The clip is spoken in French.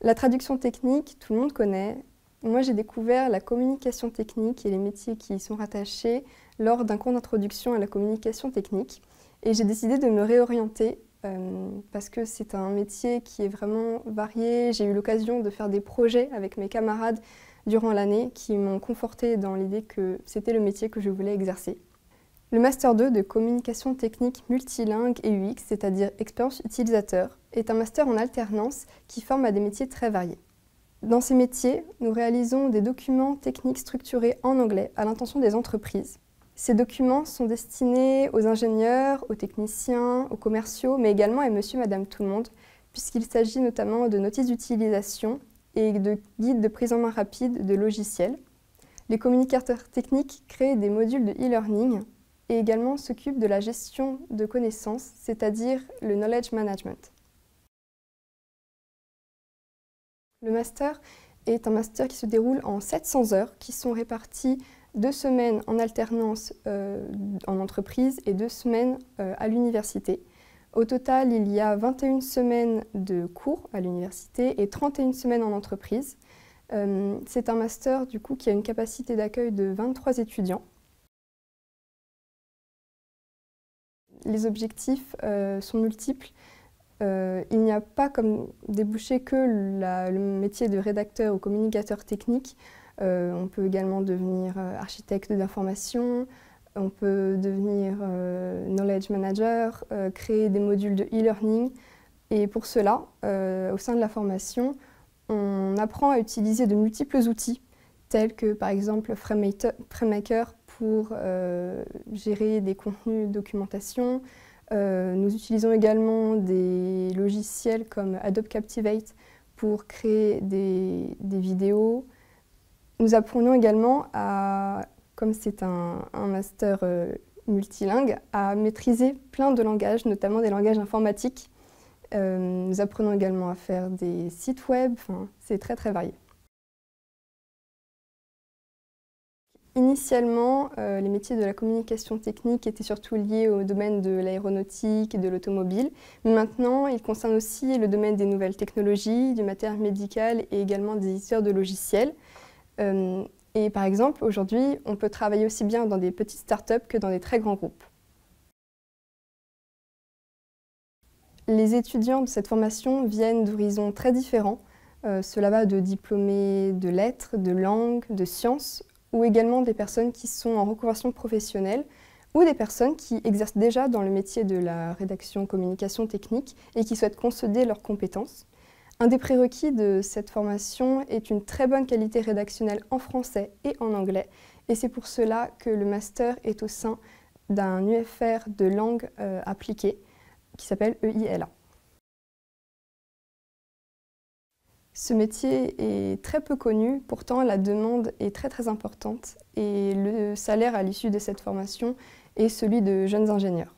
La traduction technique, tout le monde connaît. Moi, j'ai découvert la communication technique et les métiers qui y sont rattachés lors d'un cours d'introduction à la communication technique. Et j'ai décidé de me réorienter parce que c'est un métier qui est vraiment varié. J'ai eu l'occasion de faire des projets avec mes camarades durant l'année qui m'ont confortée dans l'idée que c'était le métier que je voulais exercer. Le Master 2 de communication technique multilingue et UX, c'est-à-dire expérience utilisateur, est un master en alternance qui forme à des métiers très variés. Dans ces métiers, nous réalisons des documents techniques structurés en anglais à l'intention des entreprises. Ces documents sont destinés aux ingénieurs, aux techniciens, aux commerciaux, mais également à monsieur, madame, tout le monde, puisqu'il s'agit notamment de notices d'utilisation et de guides de prise en main rapide de logiciels. Les communicateurs techniques créent des modules de e-learning et également s'occupent de la gestion de connaissances, c'est-à-dire le knowledge management. Le master est un master qui se déroule en 700 heures qui sont réparties 2 semaines en alternance en entreprise et 2 semaines à l'université. Au total, il y a 21 semaines de cours à l'université et 31 semaines en entreprise. C'est un master du coup, qui a une capacité d'accueil de 23 étudiants. Les objectifs sont multiples. Il n'y a pas comme débouché que le métier de rédacteur ou communicateur technique. On peut également devenir architecte d'information, on peut devenir knowledge manager, créer des modules de e-learning. Et pour cela, au sein de la formation, on apprend à utiliser de multiples outils, tels que par exemple FrameMaker pour gérer des contenus de documentation. Nous utilisons également des logiciels comme Adobe Captivate pour créer des vidéos. Nous apprenons également, comme c'est un master multilingue, à maîtriser plein de langages, notamment des langages informatiques. Nous apprenons également à faire des sites web, c'est très très varié. Initialement, les métiers de la communication technique étaient surtout liés au domaine de l'aéronautique et de l'automobile. Maintenant, ils concernent aussi le domaine des nouvelles technologies, du matériel médical et également des éditeurs de logiciels. Et par exemple, aujourd'hui, on peut travailler aussi bien dans des petites startups que dans des très grands groupes. Les étudiants de cette formation viennent d'horizons très différents. Cela va de diplômés de lettres, de langues, de sciences, ou également des personnes qui sont en reconversion professionnelle, ou des personnes qui exercent déjà dans le métier de la rédaction communication technique et qui souhaitent consolider leurs compétences. Un des prérequis de cette formation est une très bonne qualité rédactionnelle en français et en anglais, et c'est pour cela que le master est au sein d'un UFR de langue appliquée qui s'appelle EILA. Ce métier est très peu connu, pourtant la demande est très très importante et le salaire à l'issue de cette formation est celui de jeunes ingénieurs.